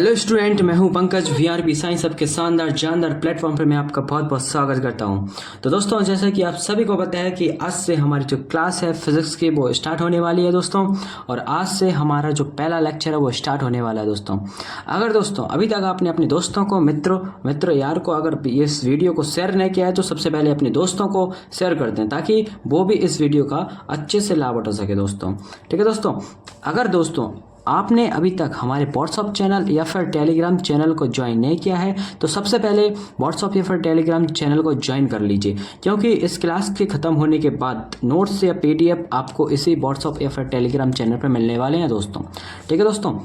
Hello student, मैं हूं Pankaj. VRP science सबके शानदार जानदार प्लेटफॉर्म पर मैं आपका बहुत बहुत स्वागत करता हूं। तो दोस्तों, जैसा कि आप सभी को पता है कि आज से हमारी जो क्लास है फिजिक्स की वो स्टार्ट होने वाली है दोस्तों। और आज से हमारा जो पहला लेक्चर है वो स्टार्ट होने वाला है दोस्तों। अगर दोस्तों अभी तक आपने अपने दोस्तों को मित्र यार को अगर इस वीडियो को शेयर नहीं किया है तो सबसे पहले अपने दोस्तों को शेयर कर दें ताकि वो भी इस वीडियो का अच्छे से लाभ उठा सके दोस्तों। ठीक है दोस्तों, अगर दोस्तों आपने अभी तक हमारे व्हाट्सअप चैनल या फिर टेलीग्राम चैनल को ज्वाइन नहीं किया है तो सबसे पहले व्हाट्सअप या फिर टेलीग्राम चैनल को ज्वाइन कर लीजिए, क्योंकि इस क्लास के ख़त्म होने के बाद नोट्स या पीडीएफ आपको इसी व्हाट्सअप या फिर टेलीग्राम चैनल पर मिलने वाले हैं दोस्तों। ठीक है दोस्तों,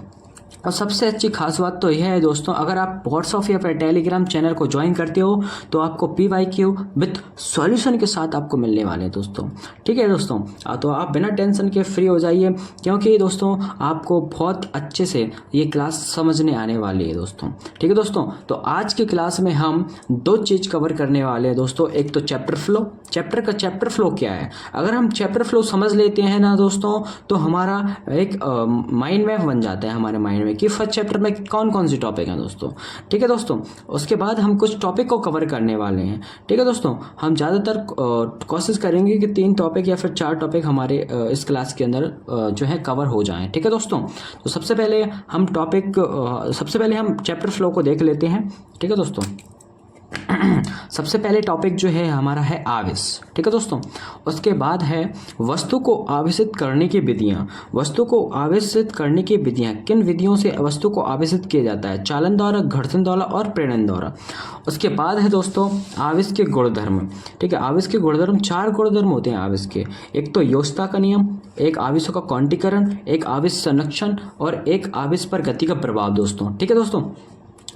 और सबसे अच्छी खास बात तो यह है दोस्तों, अगर आप व्हाट्सअप या फिर टेलीग्राम चैनल को ज्वाइन करते हो तो आपको PYQ विथ सॉल्यूशन के साथ आपको मिलने वाले हैं दोस्तों। ठीक है दोस्तों, तो आप बिना टेंशन के फ्री हो जाइए, क्योंकि दोस्तों आपको बहुत अच्छे से ये क्लास समझने आने वाली है दोस्तों। ठीक है दोस्तों, तो आज की क्लास में हम दो चीज़ कवर करने वाले हैं दोस्तों। एक तो चैप्टर फ्लो क्या है। अगर हम चैप्टर फ्लो समझ लेते हैं ना दोस्तों तो हमारा एक माइंड मैप बन जाता है हमारे माइंड में कि फर्स्ट चैप्टर में कौन कौन सी टॉपिक हैं दोस्तों। ठीक है दोस्तों, उसके बाद हम कुछ टॉपिक को कवर करने वाले हैं। ठीक है दोस्तों, हम ज़्यादातर कोशिश करेंगे कि 3 टॉपिक या फिर 4 टॉपिक हमारे इस क्लास के अंदर जो है कवर हो जाएं। ठीक है दोस्तों, तो सबसे पहले हम चैप्टर फ्लो को देख लेते हैं। ठीक है दोस्तों, सबसे पहले टॉपिक जो है हमारा है आवेश। ठीक है दोस्तों, उसके बाद है वस्तु को आवेशित करने की विधियां। वस्तु को आवेशित करने की विधियां, किन विधियों से वस्तु को आवेशित किया जाता है? चालन द्वारा, घर्षण द्वारा और प्रेरण द्वारा। उसके बाद है दोस्तों आवेश के गुणधर्म। ठीक है, आवेश के गुणधर्म 4 गुणधर्म होते हैं आवेश के। एक तो योस्ता का नियम, एक आवेशों का क्वांटीकरण, एक आवेश संरक्षण और एक आवेश पर गति का प्रभाव दोस्तों। ठीक है दोस्तों,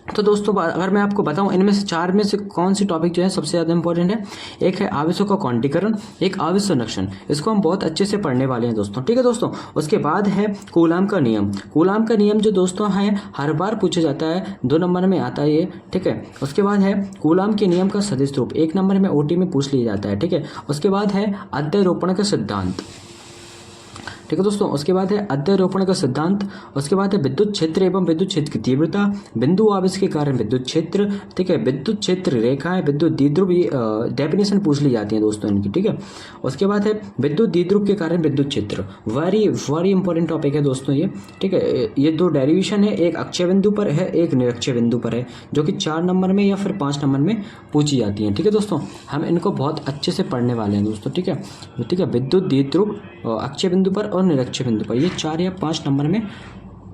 तो दोस्तों अगर मैं आपको बताऊं इनमें से 4 में से कौन सी टॉपिक जो है सबसे ज़्यादा इंपॉर्टेंट है, एक है आवेशों का क्वांटीकरण, एक आवेश संरक्षण। इसको हम बहुत अच्छे से पढ़ने वाले हैं दोस्तों। ठीक है दोस्तों, उसके बाद है कूलाम का नियम। कूलाम का नियम जो दोस्तों है हर बार पूछा जाता है, 2 नंबर में आता है ये। ठीक है, उसके बाद है कूलाम के नियम का सदिश रूप, 1 नंबर में OT में पूछ लिया जाता है। ठीक है, उसके बाद है अध्यारोपण का सिद्धांत। ठीक है दोस्तों, उसके बाद है अध्यारोपण का सिद्धांत। उसके बाद है विद्युत क्षेत्र एवं विद्युत क्षेत्र की तीव्रता, बिंदु आवेश के कारण विद्युत क्षेत्र। ठीक है, विद्युत क्षेत्र रेखाएं, विद्युत द्विध्रुव, डेफिनेशन पूछ ली जाती है दोस्तों इनकी। ठीक है, उसके बाद है विद्युत द्विध्रुव के कारण विद्युत क्षेत्र। वेरी इंपॉर्टेंट टॉपिक है दोस्तों ये। ठीक है, ये 2 डेरिवेशन है, एक अक्षय बिंदु पर है, एक निरक्षीय बिंदु पर है, जो कि 4 नंबर में या फिर 5 नंबर में पूछी जाती है। ठीक है दोस्तों, हम इनको बहुत अच्छे से पढ़ने वाले हैं दोस्तों। ठीक है, विद्युत द्विध्रुव अक्षय बिंदु पर और निरक्षीय बिंदु पर, ये 4 या 5 नंबर में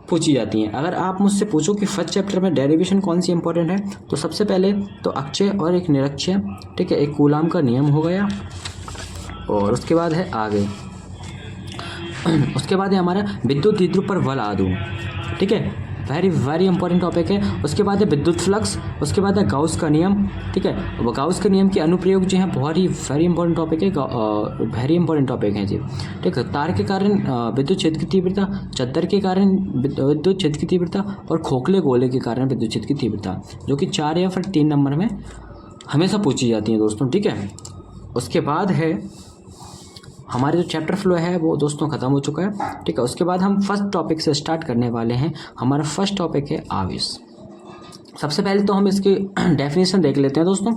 पूछी जाती हैं। अगर आप मुझसे पूछो कि फर्स्ट चैप्टर में डेरिवेशन कौन सी इंपॉर्टेंट है, तो सबसे पहले तो अक्षय और एक निरक्षीय। ठीक है, एक कूलाम का नियम हो गया, और उसके बाद है आगे उसके बाद है हमारा विद्युत द्विध्रुव पर बल आदू। ठीक है, वेरी इंपॉर्टेंट टॉपिक है। उसके बाद है विद्युत फ्लक्स। उसके बाद है गाउस का नियम। ठीक है, वो गाउस के नियम के अनुप्रयोग जो है बहुत ही वेरी इंपॉर्टेंट टॉपिक है, वेरी इंपॉर्टेंट टॉपिक है जी। ठीक है, तार के कारण विद्युत क्षेत्र की तीव्रता, चद्दर के कारण विद्युत क्षेत्र की तीव्रता और खोखले गोले के कारण विद्युत क्षेत्र की तीव्रता, जो कि 4 या फिर 3 नंबर में हमेशा पूछी जाती है दोस्तों। ठीक है, उसके बाद है हमारे जो चैप्टर फ्लो है वो दोस्तों ख़त्म हो चुका है। ठीक है, उसके बाद हम फर्स्ट टॉपिक से स्टार्ट करने वाले हैं। हमारा फर्स्ट टॉपिक है आवेश। सबसे पहले तो हम इसकी डेफिनेशन देख लेते हैं दोस्तों।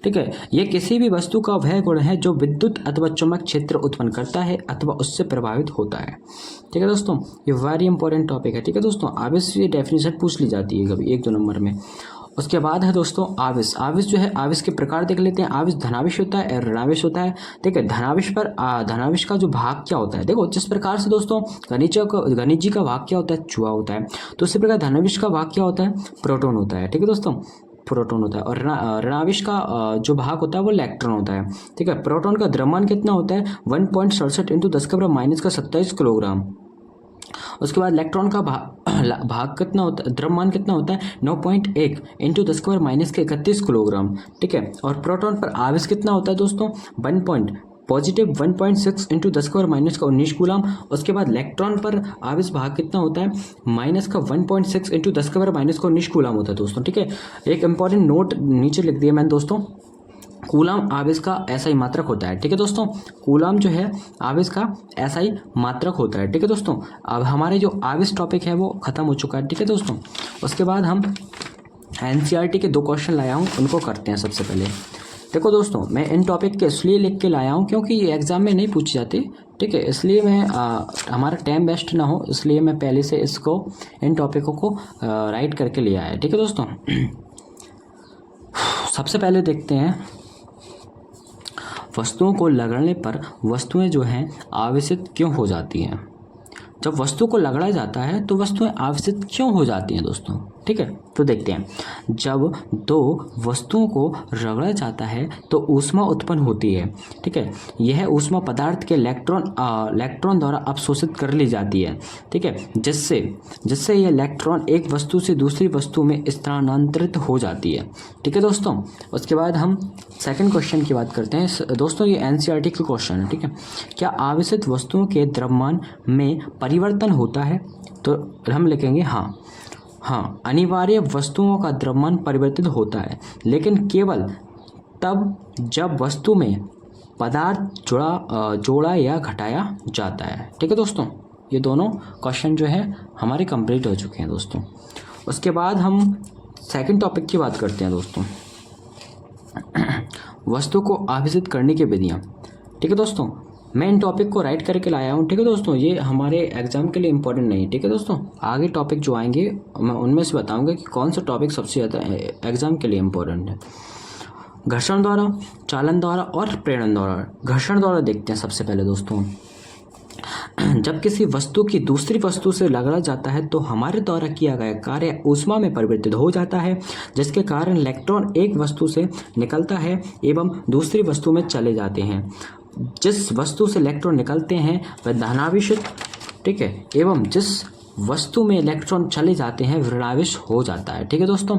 ठीक है, ये किसी भी वस्तु का वह गुण है जो विद्युत अथवा चुंबक क्षेत्र उत्पन्न करता है अथवा उससे प्रभावित होता है। ठीक है दोस्तों, ये वेरी इंपॉर्टेंट टॉपिक है। ठीक है दोस्तों, आवेश की डेफिनेशन पूछ ली जाती है कभी 1-2 नंबर में। उसके बाद है दोस्तों आवेश। आवेश जो है, आवेश के प्रकार देख लेते हैं। आवेश धनावेश होता है और ऋणावेश होता है। ठीक है, धनावेश का जो भाग क्या होता है, देखो जिस प्रकार से दोस्तों गणित जी का भाग क्या होता है, चूहा होता है, तो उसी प्रकार धनावेश का भाग क्या होता है, प्रोटॉन होता है। ठीक है दोस्तों, प्रोटॉन होता है। और ऋणावेश का जो भाग होता है वो इलेक्ट्रॉन होता है। ठीक है, प्रोटॉन का द्रव्यमान कितना होता है, 1.67 × 10⁻⁻27 किलोग्राम। उसके बाद इलेक्ट्रॉन का भाग कितना होता है, द्रव्यमान कितना होता है, 9.1 × 10⁻31 किलोग्राम। ठीक है, और प्रोटॉन पर आवेश कितना होता है दोस्तों, +1.6 × 10⁻19 कूलाम। उसके बाद इलेक्ट्रॉन पर आवेश भाग कितना होता है, -1.6 × 10⁻19 कूलाम होता है दोस्तों। ठीक है, एक इंपॉर्टेंट नोट नीचे लिख दिया मैंने दोस्तों, कूलम आवेश का SI मात्रक होता है। ठीक है दोस्तों, कूलम जो है आवेश का SI मात्रक होता है। ठीक है दोस्तों, अब हमारे जो आवेश टॉपिक है वो खत्म हो चुका है। ठीक है दोस्तों, उसके बाद हम NCERT के 2 क्वेश्चन लाया हूँ, उनको करते हैं। सबसे पहले देखो दोस्तों, मैं इन टॉपिक के इसलिए लिख के लाया हूँ क्योंकि ये एग्ज़ाम में नहीं पूछी जाती। ठीक है, इसलिए मैं हमारा टाइम वेस्ट ना हो, इसलिए मैं पहले से इसको इन टॉपिकों को राइट करके लिया है। ठीक है दोस्तों, सबसे पहले देखते हैं, वस्तुओं को रगड़ने पर वस्तुएं जो हैं आवेशित क्यों हो जाती हैं। जब वस्तु को रगड़ा जाता है तो वस्तुएं आवेशित क्यों हो जाती हैं दोस्तों। ठीक है, तो देखते हैं, जब 2 वस्तुओं को रगड़ा जाता है तो ऊष्मा उत्पन्न होती है। ठीक है, यह ऊष्मा पदार्थ के इलेक्ट्रॉन द्वारा अवशोषित कर ली जाती है। ठीक है, जिससे यह इलेक्ट्रॉन एक वस्तु से दूसरी वस्तु में स्थानांतरित हो जाती है। ठीक है दोस्तों, उसके बाद हम सेकंड क्वेश्चन की बात करते हैं। दोस्तों ये NCERT के क्वेश्चन है। ठीक है, क्या आवेशित वस्तुओं के द्रव्यमान में परिवर्तन होता है, तो हम लिखेंगे हाँ, अनिवार्य वस्तुओं का द्रव्यमान परिवर्तित होता है, लेकिन केवल तब जब वस्तु में पदार्थ जोड़ा या घटाया जाता है। ठीक है दोस्तों, ये दोनों क्वेश्चन जो है हमारे कंप्लीट हो चुके हैं दोस्तों। उसके बाद हम सेकंड टॉपिक की बात करते हैं दोस्तों, वस्तु को आवेशित करने की विधियाँ। ठीक है दोस्तों, मैं इन टॉपिक को राइट करके लाया हूँ। ठीक है दोस्तों, ये हमारे एग्जाम के लिए इंपॉर्टेंट नहीं है। ठीक है दोस्तों, आगे टॉपिक जो आएंगे मैं उनमें से बताऊंगा कि कौन सा टॉपिक सबसे ज़्यादा एग्जाम के लिए इंपॉर्टेंट है। घर्षण द्वारा, चालन द्वारा और प्रेरण द्वारा। घर्षण द्वारा देखते हैं सबसे पहले दोस्तों, जब किसी वस्तु की दूसरी वस्तु से रगड़ा जाता है तो हमारे द्वारा किया गया कार्य ऊष्मा में परिवर्तित हो जाता है, जिसके कारण इलेक्ट्रॉन एक वस्तु से निकलता है एवं दूसरी वस्तु में चले जाते हैं। जिस वस्तु से इलेक्ट्रॉन निकलते हैं वह धनावेशित, ठीक है, एवं जिस वस्तु में इलेक्ट्रॉन चले जाते हैं ऋणावेश हो जाता है। ठीक है दोस्तों,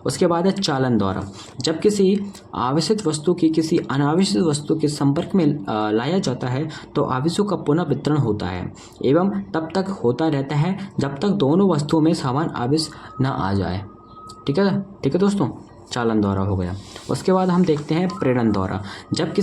उसके बाद है चालन द्वारा। जब किसी आवेशित वस्तु की किसी अनावेशित वस्तु के संपर्क में लाया जाता है तो आवेशों का पुनः वितरण होता है एवं तब तक होता रहता है जब तक दोनों वस्तुओं में समान आवेश न आ जाए। ठीक है दोस्तों, चालन द्वारा हो गया। उसके बाद हम देखते हैं प्रेरण द्वारा। जब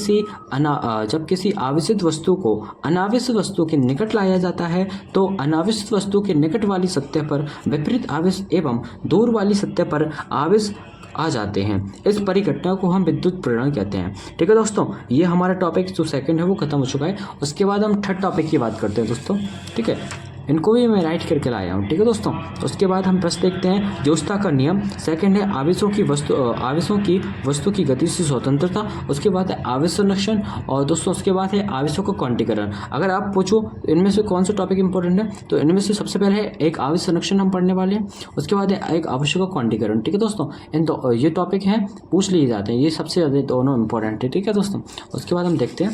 किसी आवेशित वस्तु को अनावेशित वस्तु के निकट लाया जाता है तो अनावेशित वस्तु के निकट वाली सतह पर विपरीत आवेश एवं दूर वाली सतह पर आवेश आ जाते हैं। इस परिघटना को हम विद्युत प्रेरण कहते हैं। ठीक है दोस्तों, ये हमारा टॉपिक जो सेकंड है वो खत्म हो चुका है। उसके बाद हम थर्ड टॉपिक की बात करते हैं दोस्तों। ठीक है, इनको भी मैं राइट करके लाया हूँ। ठीक है दोस्तों, उसके बाद हम प्रश्न देखते हैं जोस्ता का नियम। सेकंड है आवेशों की वस्तु की गति से स्वतंत्रता। उसके बाद है आवेश संरक्षण और दोस्तों उसके बाद है आवेशों का क्वांटीकरण। अगर आप पूछो इनमें से कौन सा टॉपिक इंपॉर्टेंट है तो इनमें से सबसे पहले है एक आवेश संरक्षण हम पढ़ने वाले हैं। उसके बाद है एक आवेशों का क्वांटीकरण। ठीक है दोस्तों, ये टॉपिक हैं पूछ लिए जाते हैं, ये सबसे ज़्यादा दोनों इंपॉर्टेंट है। ठीक है दोस्तों, उसके बाद हम देखते हैं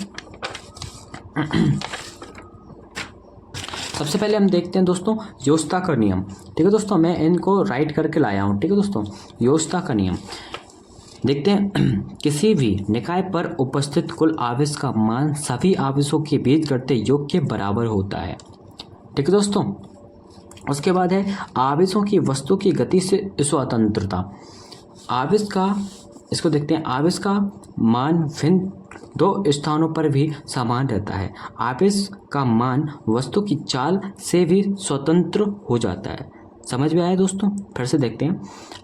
सबसे पहले हम देखते हैं दोस्तों योस्ता का नियम। ठीक है दोस्तों, मैं इनको राइट करके लाया हूँ। ठीक है दोस्तों, योस्ता का नियम देखते हैं। किसी भी निकाय पर उपस्थित कुल आवेश का मान सभी आवेशों के बीजगणित योग के बराबर होता है। ठीक है दोस्तों, उसके बाद है आवेशों की वस्तु की गति से स्वतंत्रता। इसको देखते हैं, आवेश का मान भिन्न 2 स्थानों पर भी समान रहता है। आवेश का मान वस्तु की चाल से भी स्वतंत्र हो जाता है। समझ में आया दोस्तों? फिर से देखते हैं,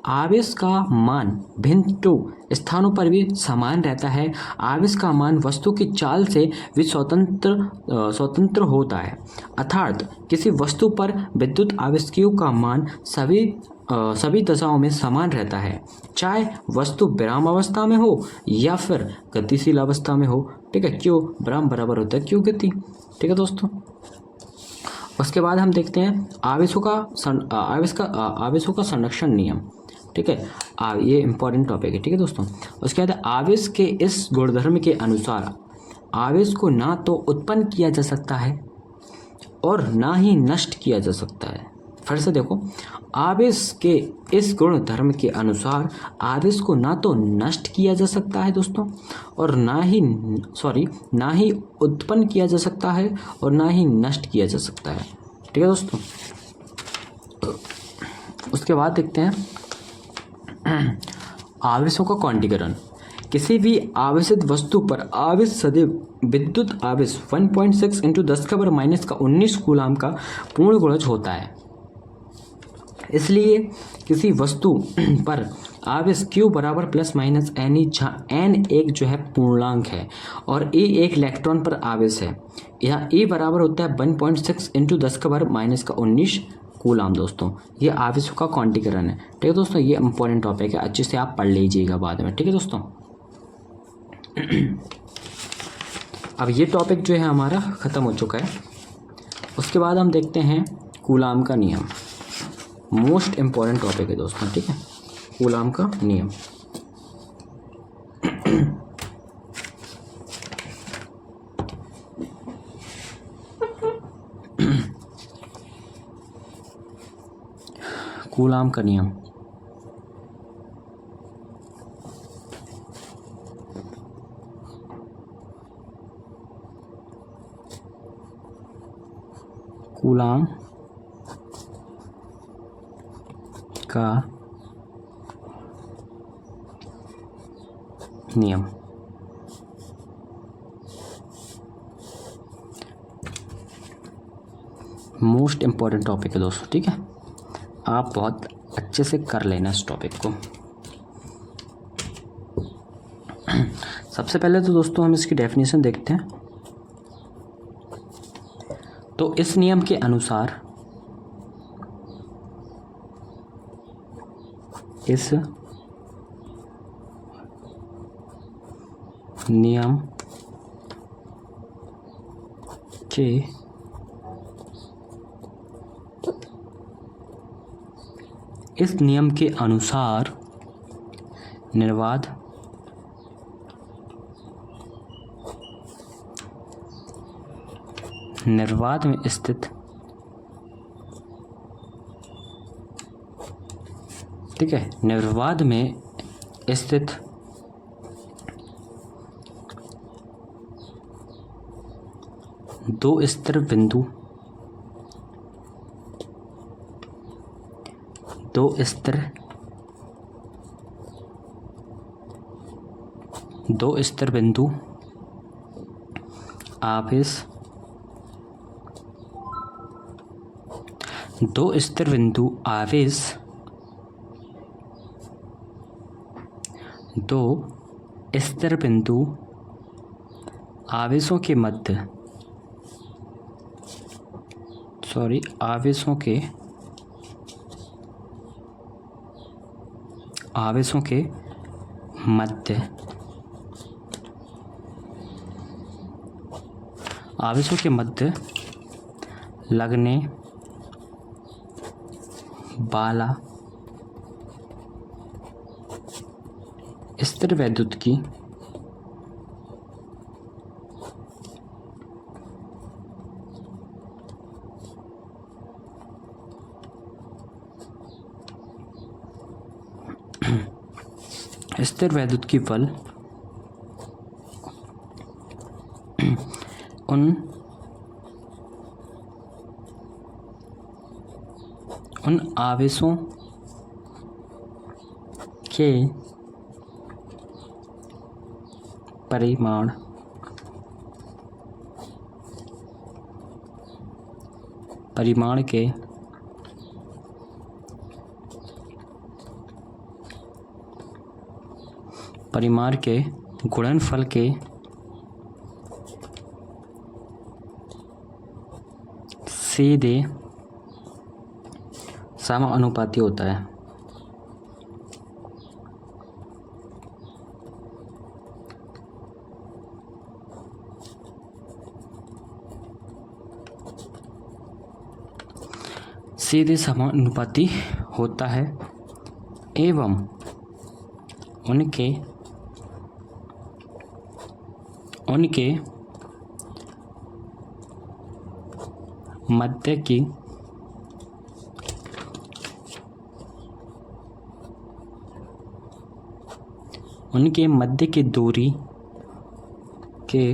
आवेश का मान भिन्न 2 स्थानों पर भी समान रहता है। आवेश का मान वस्तु की चाल से भी स्वतंत्र होता है। अर्थात किसी वस्तु पर विद्युत आवेशियों का मान सभी दशाओं में समान रहता है, चाहे वस्तु विराम अवस्था में हो या फिर गतिशील अवस्था में हो। ठीक है, क्यों विराम बराबर होता है क्यों गति। ठीक है दोस्तों, उसके बाद हम देखते हैं आवेशों का संरक्षण नियम। ठीक है, ये इंपॉर्टेंट टॉपिक है। ठीक है दोस्तों, उसके बाद आवेश के इस गुणधर्म के अनुसार आवेश को ना तो उत्पन्न किया जा सकता है और ना ही नष्ट किया जा सकता है। फिर से देखो, आवेश के इस गुण धर्म के अनुसार आवेश को ना तो नष्ट किया जा सकता है दोस्तों और ना ही उत्पन्न किया जा सकता है और ना ही नष्ट किया जा सकता है। ठीक है दोस्तों, उसके बाद देखते हैं आवेशों का क्वांटीकरण। किसी भी आवेशित वस्तु पर आवेश सदैव विद्युत आवेश 1.6 इंटू 10⁻⁻19 कूलाम का पूर्ण गुणज होता है। इसलिए किसी वस्तु पर आवेश Q बराबर प्लस माइनस एन ई, जहाँ एन एक जो है पूर्णांक है और ए एक इलेक्ट्रॉन पर आवेश है। यहाँ ए बराबर होता है 1.6 इंटू 10⁻⁻19 कूलाम। दोस्तों ये आवेशों का क्वांटीकरण है। ठीक है दोस्तों, ये इंपॉर्टेंट टॉपिक है, अच्छे से आप पढ़ लीजिएगा बाद में। ठीक है दोस्तों, अब ये टॉपिक जो है हमारा ख़त्म हो चुका है। उसके बाद हम देखते हैं कूलाम का नियम। मोस्ट इम्पॉर्टेंट टॉपिक है दोस्तों। ठीक है, कूलाम का नियम। कूलाम का नियम। कूलाम का नियम। मोस्ट इम्पॉर्टेंट टॉपिक है दोस्तों। ठीक है, आप बहुत अच्छे से कर लेना इस टॉपिक को। सबसे पहले तो दोस्तों हम इसकी डेफिनेशन देखते हैं। तो इस नियम के अनुसार इस नियम के अनुसार निर्वात में स्थित, ठीक है, निर्वात में स्थित दो स्थिर बिंदु, आवेश, दो स्थिर बिंदु आवेशों के मध्य, आवेशों के मध्य लगने वाला स्थिर वैद्युत की बल उन आवेशों के परिमाण के गुणनफल के सीधे समानुपाती होता है। सीधे समानुपाती होता है एवं उनके मध्य की दूरी के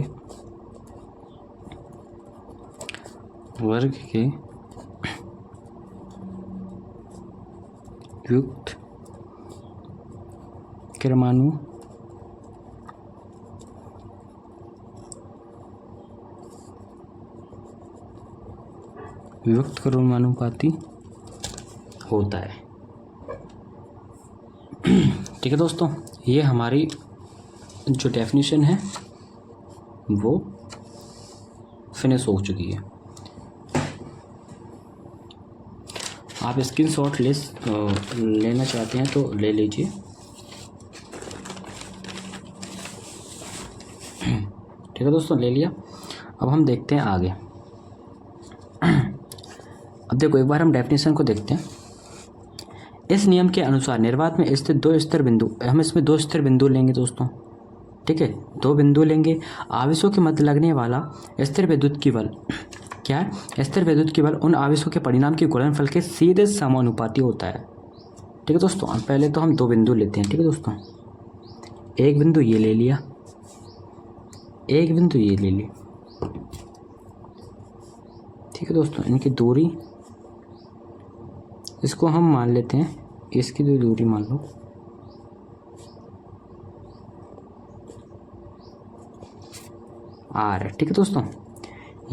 वर्ग के युक्त विभक्त क्रमानुपाती होता है। ठीक है दोस्तों, ये हमारी जो डेफिनेशन है वो फिनिश हो चुकी है। आप स्क्रीनशॉट लेना चाहते हैं तो ले लीजिए। ठीक है दोस्तों, ले लिया। अब हम देखते हैं आगे। अब देखो, एक बार हम डेफिनेशन को देखते हैं। इस नियम के अनुसार निर्वात में स्थित दो स्थिर बिंदु, हम इसमें दो स्थिर बिंदु लेंगे दोस्तों। ठीक है, दो बिंदु लेंगे। आवेशों के मध्य लगने वाला स्थिर विद्युत की बल क्या है? स्थिर विद्युत की बल उन आवेशों के परिणाम के गुणनफल के सीधे समानुपाती होता है। ठीक है दोस्तों, पहले तो हम दो बिंदु लेते हैं। ठीक है दोस्तों, एक बिंदु ये ले लिया, एक बिंदु ये ले लिया। ठीक है दोस्तों, इनकी दूरी, इसको हम मान लेते हैं, इसकी दूरी मान लो आर है। ठीक है दोस्तों,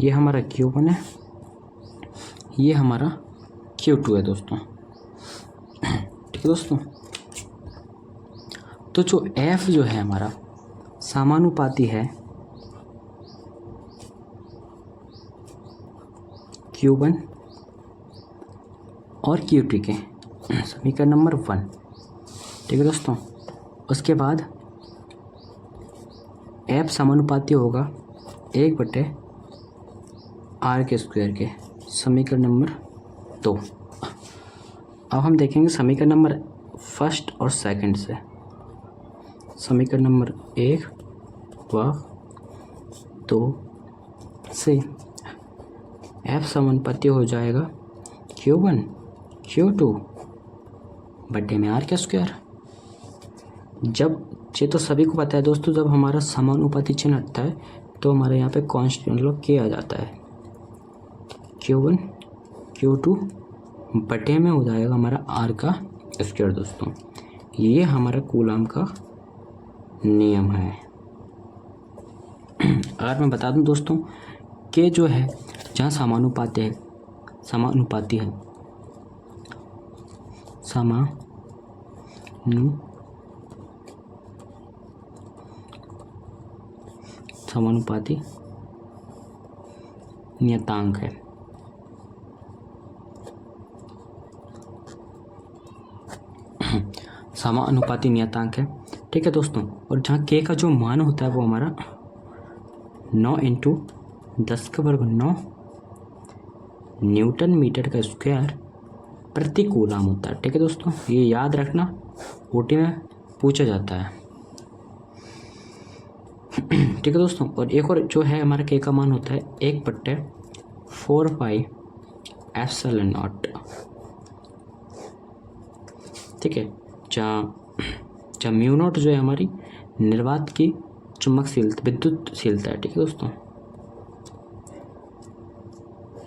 ये हमारा Q1 है, ये हमारा Q2 है दोस्तों। ठीक है दोस्तों, तो जो F जो है हमारा समानुपाती है Q1 और Q2 के, समीकरण नंबर 1। ठीक है दोस्तों, उसके बाद F समानुपाती होगा 1/r के स्क्वायर के, समीकरण नंबर 2। अब हम देखेंगे समीकरण नंबर फर्स्ट और सेकंड से। समीकरण नंबर 1 व 2 से F समानुपाती हो जाएगा Q1 Q2 बटे में R का स्क्वायर। जब ये तो सभी को पता है दोस्तों, जब हमारा समानुपाती चिन्ह हटता है तो हमारे यहाँ पे कांस्टेंट मतलब K आ जाता है। Q1 Q2 बटे में हो जाएगा हमारा R का स्क्वायर दोस्तों। ये हमारा कूलम का नियम है। अगर मैं बता दूं दोस्तों, K जो है जहाँ समानुपाती है, समानुपाती नियतांक है। समानुपाती नियतांक है। ठीक है दोस्तों, और जहाँ K का जो मान होता है वो हमारा 9 × 10⁻⁹ न्यूटन मीटर का स्क्वायर प्रति कूलम होता है। ठीक है दोस्तों, ये याद रखना, ओटी में पूछा जाता है। ठीक है दोस्तों, और एक और जो है हमारा K का मान होता है 1/4πε0। ठीक है, जहाँ म्यू नॉट जो है हमारी निर्वात की चुंबकशीलता, विद्युतशीलता है। ठीक है दोस्तों,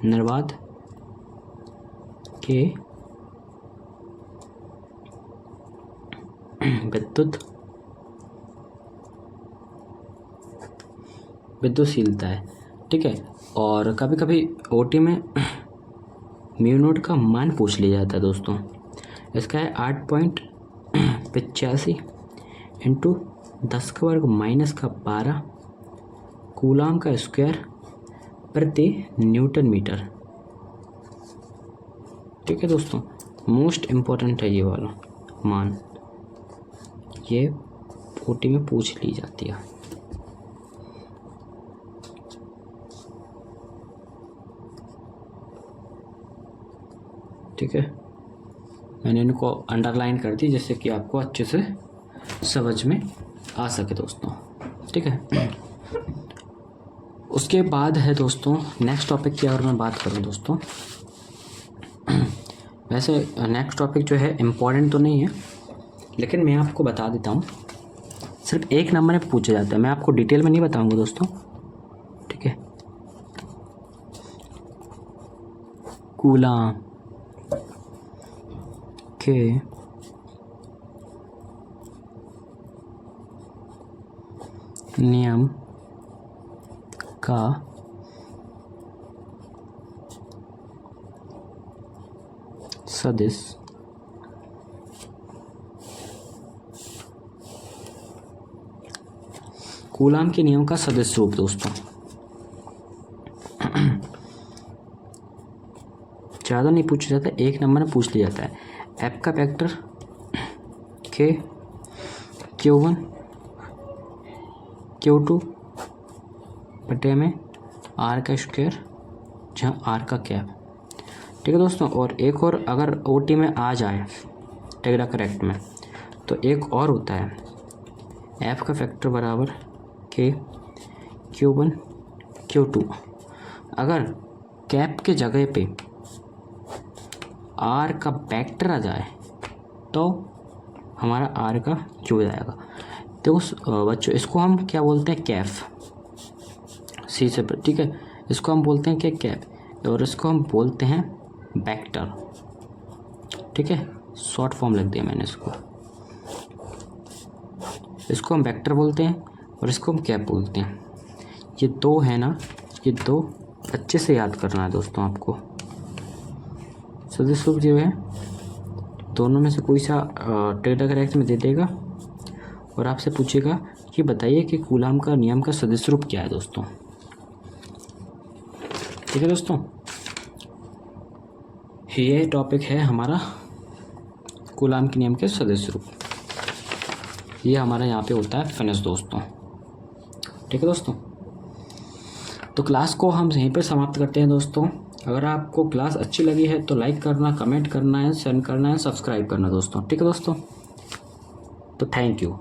निर्वात के विद्युतशीलता है। ठीक है, और कभी कभी ओटी में म्यू नॉट का मान पूछ लिया जाता है दोस्तों। इसका है 8.85 × 10⁻⁻12 कूलम का स्क्वायर प्रति न्यूटन मीटर। ठीक है दोस्तों, मोस्ट इम्पोर्टेंट है ये वाला मान, ये ओटी में पूछ ली जाती है। ठीक है, मैंने इनको अंडरलाइन कर दी जिससे कि आपको अच्छे से समझ में आ सके दोस्तों। ठीक है, उसके बाद है दोस्तों नेक्स्ट टॉपिक की अगर मैं बात करूं दोस्तों, वैसे नेक्स्ट टॉपिक जो है इम्पॉर्टेंट तो नहीं है, लेकिन मैं आपको बता देता हूं, सिर्फ एक नंबर में पूछा जाता है, मैं आपको डिटेल में नहीं बताऊंगा दोस्तों। ठीक है, कूलम के नियम का सदिश कूलाम के नियम का सदिश रूप दोस्तों। ज़्यादा नहीं पूछा जाता, एक नंबर में पूछ लिया जाता है। एफ का फैक्टर के Q1 Q2 बटे में आर का स्क्वायर जहाँ आर का कैप। ठीक है दोस्तों। और एक और अगर ओटी में आ जाए टेग्रा करेक्ट में, तो एक और होता है एफ का फैक्टर बराबर के Q1 Q2। अगर कैप के जगह पे आर का वेक्टर आ जाए तो हमारा आर का क्यू हो जाएगा। तो बच्चों इसको हम क्या बोलते हैं, कैफ, सी से। ठीक है, इसको हम बोलते हैं क्या, कैफ, और इसको हम बोलते हैं वेक्टर। ठीक है, शॉर्ट फॉर्म लिख दिया मैंने इसको हम वेक्टर बोलते हैं और इसको हम कैप बोलते हैं। ये दो है ना, ये दो अच्छे से याद करना है दोस्तों आपको। सदिश रूप जो है दोनों में से कोई सा टेग्रा करेक्ट में दे देगा और आपसे पूछेगा कि बताइए कि कूलाम का नियम का सदिश रूप क्या है दोस्तों। ठीक है दोस्तों, ये टॉपिक है हमारा कूलाम के नियम के सदिश रूप। ये हमारा यहाँ पे होता है फिनिश दोस्तों। ठीक है दोस्तों, तो क्लास को हम यहीं पे समाप्त करते हैं दोस्तों। अगर आपको क्लास अच्छी लगी है तो लाइक करना, कमेंट करना है, शेयर करना है, सब्सक्राइब करना दोस्तों। ठीक है दोस्तों, तो थैंक यू।